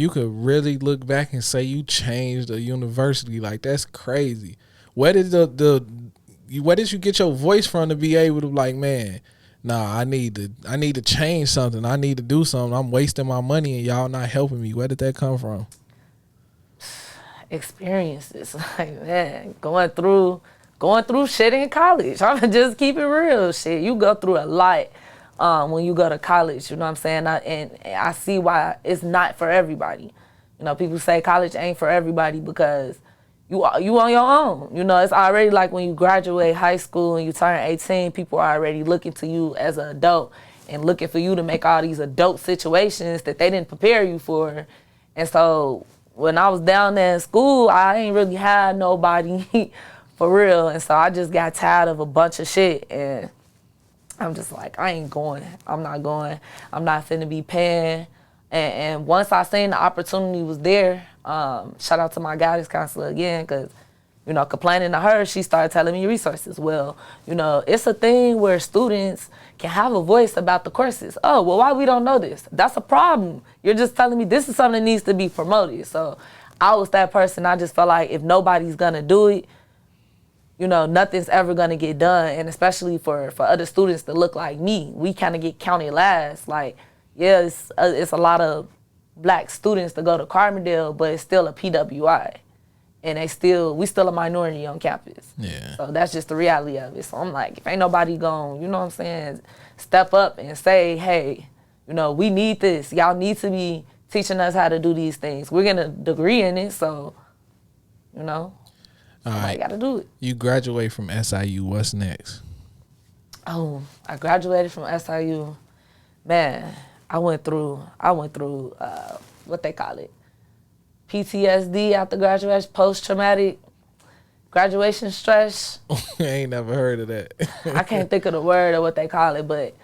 you could really look back and say you changed a university, like that's crazy. Where did where did you get your voice from to be able to like, man, nah, I need to change something. I need to do something. I'm wasting my money and y'all not helping me. Where did that come from? Experiences, like, man, going through shit in college. I'm just keep it real. Shit, you go through a lot when you go to college. You know what I'm saying? And I see why it's not for everybody. You know, people say college ain't for everybody because you on your own. You know, it's already like when you graduate high school and you turn 18, people are already looking to you as an adult and looking for you to make all these adult situations that they didn't prepare you for. And so when I was down there in school, I ain't really had nobody for real. And so I just got tired of a bunch of shit. And I'm just like, I ain't going. I'm not going. I'm not finna be paying. And once I seen the opportunity was there, shout out to my guidance counselor again, because, you know, complaining to her, she started telling me resources. Well, you know, it's a thing where students can have a voice about the courses. Oh, well, why we don't know this? That's a problem. You're just telling me this is something that needs to be promoted. So I was that person. I just felt like if nobody's gonna do it, you know, nothing's ever gonna get done. And especially for other students that look like me, we kind of get counted last. Like, yeah, it's a lot of black students that go to Carbondale, but it's still a PWI. And we still a minority on campus. Yeah. So that's just the reality of it. So I'm like, if ain't nobody gonna, you know what I'm saying, step up and say, hey, you know, we need this. Y'all need to be teaching us how to do these things. We're getting a degree in it, so, you know, I gotta do it. You graduate from SIU. What's next? Oh, I graduated from SIU. Man, I went through what they call it, PTSD after graduation, post-traumatic graduation stress. I ain't never heard of that. I can't think of the word or what they call it, but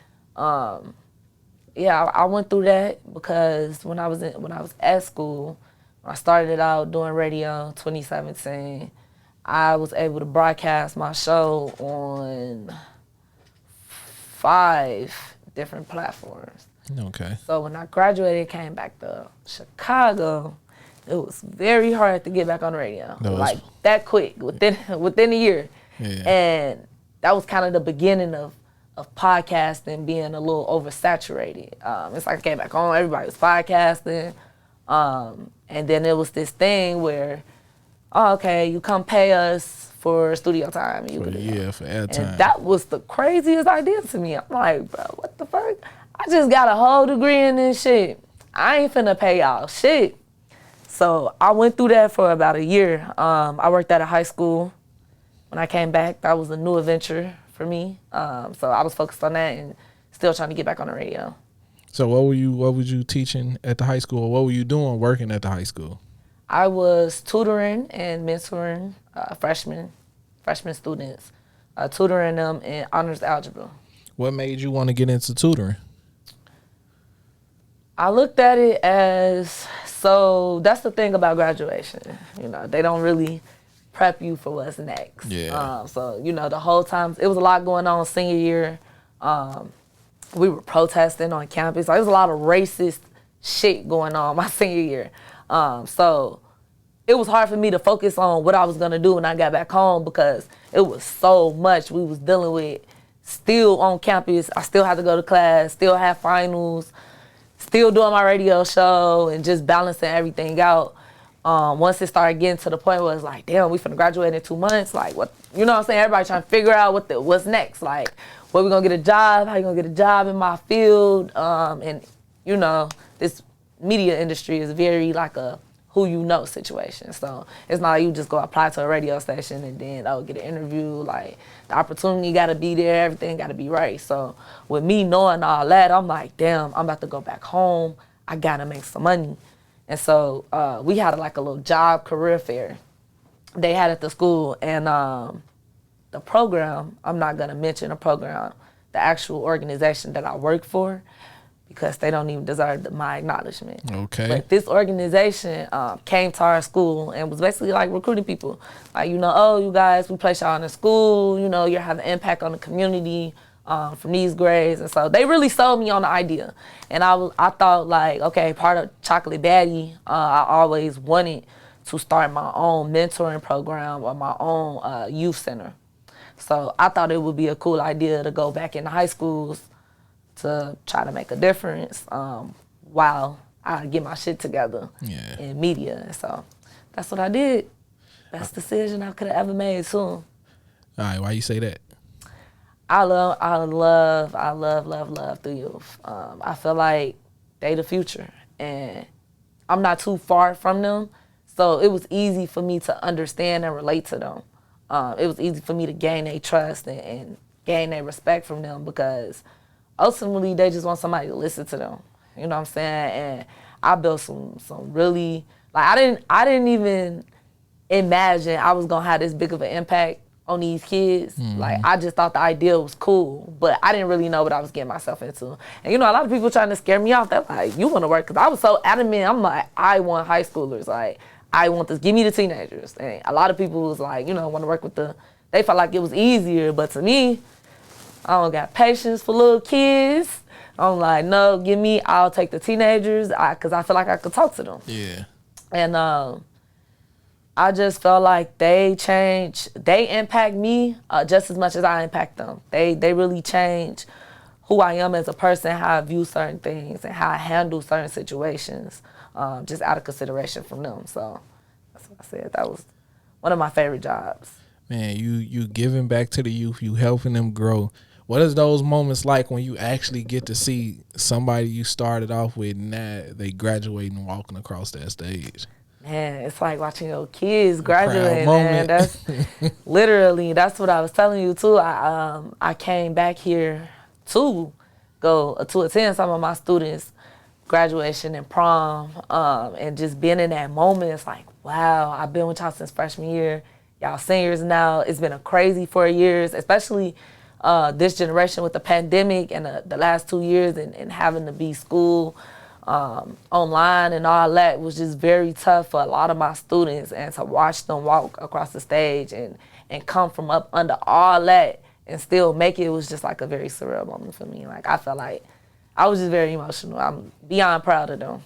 yeah, I went through that because when I was at school, when I started out doing radio in 2017, I was able to broadcast my show on 5 different platforms. Okay. So when I graduated, came back to Chicago, it was very hard to get back on the radio. Like that quick, within a year. Yeah. And that was kind of the beginning of podcasting being a little oversaturated. It's like I came back home, everybody was podcasting. And then it was this thing where, oh, okay, you come pay us for studio time. For airtime. And that was the craziest idea to me. I'm like, bro, what the fuck? I just got a whole degree in this shit. I ain't finna pay y'all shit. So I went through that for about a year. I worked at a high school. When I came back, that was a new adventure for me. So I was focused on that and still trying to get back on the radio. So what was you teaching at the high school? What were you doing working at the high school? I was tutoring and mentoring freshman students, tutoring them in honors algebra. What made you want to get into tutoring? I looked at it as, so that's the thing about graduation. You know, they don't really prep you for what's next. Yeah. So, you know, the whole time, it was a lot going on senior year. We were protesting on campus. Like, there was a lot of racist shit going on my senior year. So it was hard for me to focus on what I was gonna do when I got back home because it was so much we was dealing with still on campus. I still had to go to class, still had finals, still doing my radio show and just balancing everything out. Once it started getting to the point where it's like, damn, we finna graduate in 2 months. Like, what, you know what I'm saying? Everybody trying to figure out what's next. Like, where we gonna get a job? How you gonna get a job in my field? And, you know, this media industry is very like a who you know situation. So it's not like you just go apply to a radio station and then, get an interview. Like, the opportunity gotta be there, everything gotta be right. So with me knowing all that, I'm like, damn, I'm about to go back home. I gotta make some money. And so we had a little job career fair they had at the school. And the program, I'm not gonna mention the program, the actual organization that I work for, because they don't even deserve my acknowledgement. Okay. But this organization came to our school and was basically like recruiting people. Like, you know, oh, you guys, we place y'all in the school, you know, you're having impact on the community. from these grades. And so they really sold me on the idea. And I thought like, okay, part of Chocolate Baddie, I always wanted to start my own mentoring program or my own youth center. So I thought it would be a cool idea to go back into high schools to try to make a difference while I get my shit together in media. So that's what I did. Best decision I could have ever made too. All right, why you say that? I love the youth. I feel like they the future, and I'm not too far from them, so it was easy for me to understand and relate to them. It was easy for me to gain their trust and gain their respect from them because ultimately they just want somebody to listen to them. You know what I'm saying? And I built some really, like I didn't even imagine I was gonna have this big of an impact on these kids. Mm-hmm. Like I just thought the idea was cool, but I didn't really know what I was getting myself into. And you know, a lot of people trying to scare me off. They're like, "You want to work?" Because I was so adamant. I'm like, I want high schoolers. Like I want this. Give me the teenagers. And a lot of people was like, you know, want to work with they felt like it was easier, but to me, I don't got patience for little kids. I'm like, no, I'll take the teenagers because I feel like I could talk to them. Yeah. And I just felt like they impact me just as much as I impact them. They really change who I am as a person, how I view certain things, and how I handle certain situations, just out of consideration from them. So that's what I said. That was one of my favorite jobs. Man, you giving back to the youth, you helping them grow. What is those moments like when you actually get to see somebody you started off with and now they graduating and walking across that stage? Man, it's like watching your kids graduate, man. That's literally, that's what I was telling you too. I came back here to attend some of my students' graduation and prom, and just being in that moment, it's like, wow, I've been with y'all since freshman year. Y'all seniors now. It's been a crazy 4 years, especially this generation with the pandemic and the last 2 years and having to be school online and all that was just very tough for a lot of my students. And to watch them walk across the stage and come from up under all that and still make it was just like a very surreal moment for me. Like I felt like I was just very emotional. I'm beyond proud of them.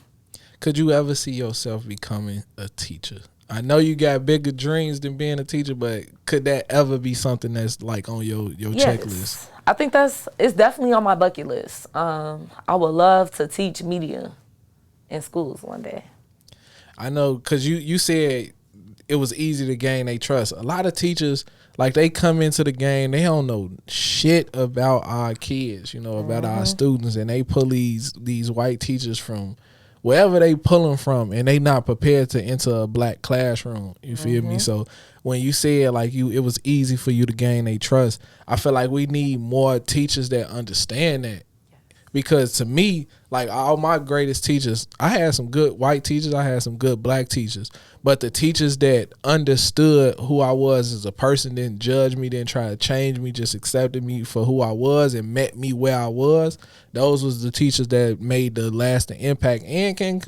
Could you ever see yourself becoming a teacher? I know you got bigger dreams than being a teacher, but could that ever be something that's like on your checklist? I think it's definitely on my bucket list. I would love to teach media in schools one day. I know, because you said it was easy to gain their trust. A lot of teachers, like they come into the game, they don't know shit about our kids, about our students, and they pull these white teachers from wherever they pull them from, and they not prepared to enter a black classroom. You feel me? So when you said like it was easy for you to gain their trust, I feel like we need more teachers that understand that. Because to me, like all my greatest teachers, I had some good white teachers, I had some good black teachers, but the teachers that understood who I was as a person, didn't judge me, didn't try to change me, just accepted me for who I was and met me where I was, those was the teachers that made the lasting impact and can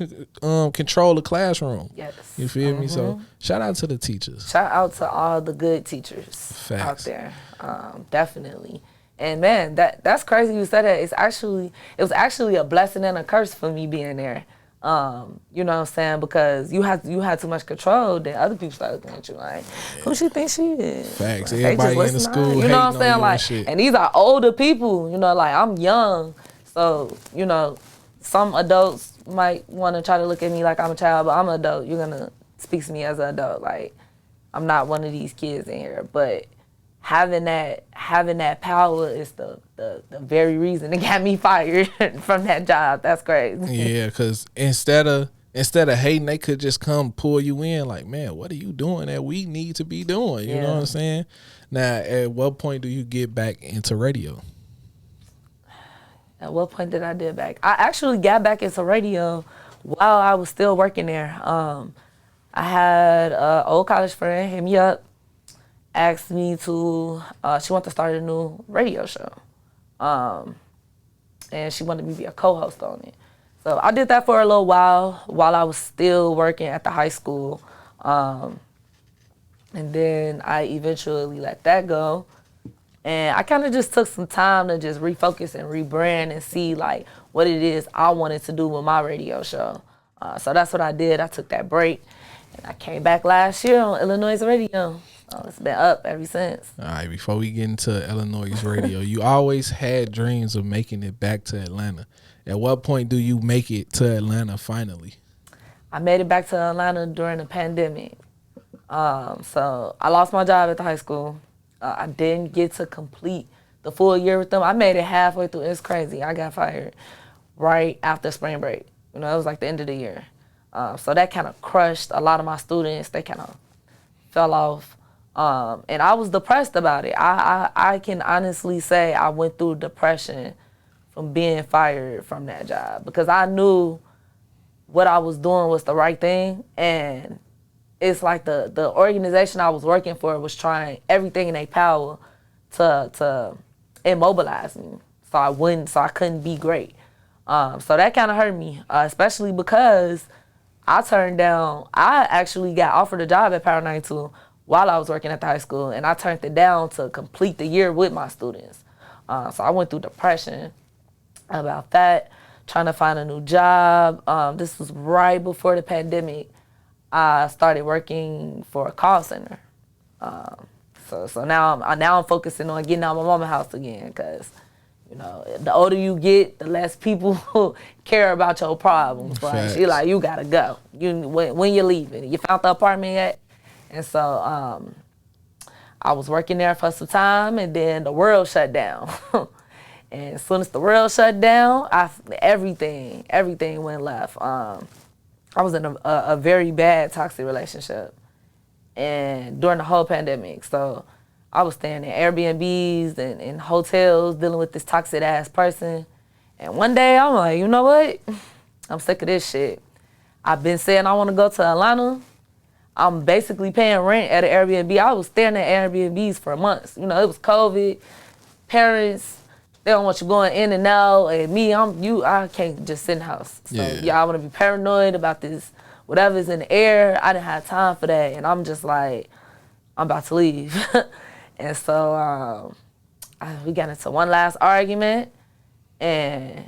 control the classroom. Yes. You feel me? So shout out to the teachers. Shout out to all the good teachers out there. Definitely. And man, that's crazy you said that. It was actually a blessing and a curse for me being there. You know what I'm saying? Because you had too much control, then other people started looking at you like, who she think she is? Facts. Like, everybody in the school, you know what I'm saying? Like, shit. And these are older people. Like I'm young, so some adults might want to try to look at me like I'm a child, but I'm an adult. You're gonna speak to me as an adult. Like I'm not one of these kids in here, but having that power is the very reason that got me fired from that job. That's crazy. Yeah, because instead of hating, they could just come pull you in like, man, what are you doing that we need to be doing? You know what I'm saying? Now, at what point do you get back into radio? At what point did I get back? I actually got back into radio while I was still working there. I had an old college friend hit me up, asked me to, she wanted to start a new radio show. And she wanted me to be a co-host on it. So I did that for a little while I was still working at the high school. And then I eventually let that go. And I kind of just took some time to just refocus and rebrand and see like what it is I wanted to do with my radio show. So that's what I did. I took that break and I came back last year on Illinois radio. So it's been up ever since. All right, before we get into Illinois radio, you always had dreams of making it back to Atlanta. At what point do you make it to Atlanta finally? I made it back to Atlanta during the pandemic. So I lost my job at the high school. I didn't get to complete the full year with them. I made it halfway through. It's crazy. I got fired right after spring break. You know, it was like the end of the year. So that kind of crushed a lot of my students. They kind of fell off. And I was depressed about it. I can honestly say I went through depression from being fired from that job because I knew what I was doing was the right thing. And it's like the organization I was working for was trying everything in their power to immobilize me, so I couldn't be great. So that kind of hurt me, especially because I actually got offered a job at Power 92 while I was working at the high school, and I turned it down to complete the year with my students. So I went through depression about that, trying to find a new job. This was right before the pandemic. I started working for a call center. So now I'm focusing on getting out of my mama's house again, because you know, the older you get, the less people care about your problems. Like, she like, you gotta go. When you're leaving, you found the apartment yet? And so I was working there for some time, and then the world shut down. And as soon as the world shut down, everything went left. I was in a very bad toxic relationship, and during the whole pandemic. So I was staying in Airbnbs and in hotels dealing with this toxic ass person. And one day I'm like, you know what? I'm sick of this shit. I've been saying I want to go to Atlanta. I'm basically paying rent at an Airbnb. I was staying at Airbnbs for months. You know, it was COVID. Parents, they don't want you going in and out. And me, I can't just sit in the house. So y'all want to be paranoid about this, whatever's in the air. I didn't have time for that. And I'm just like, I'm about to leave. And so we got into one last argument. And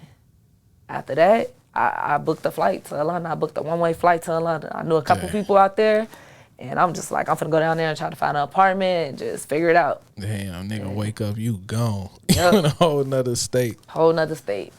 after that, I booked a flight to Atlanta. I booked a one-way flight to Atlanta. I knew a couple people out there. And I'm just like, I'm finna go down there and try to find an apartment and just figure it out. Damn, nigga, wake up, you gone. Yep. You in a whole nother state. Whole nother state.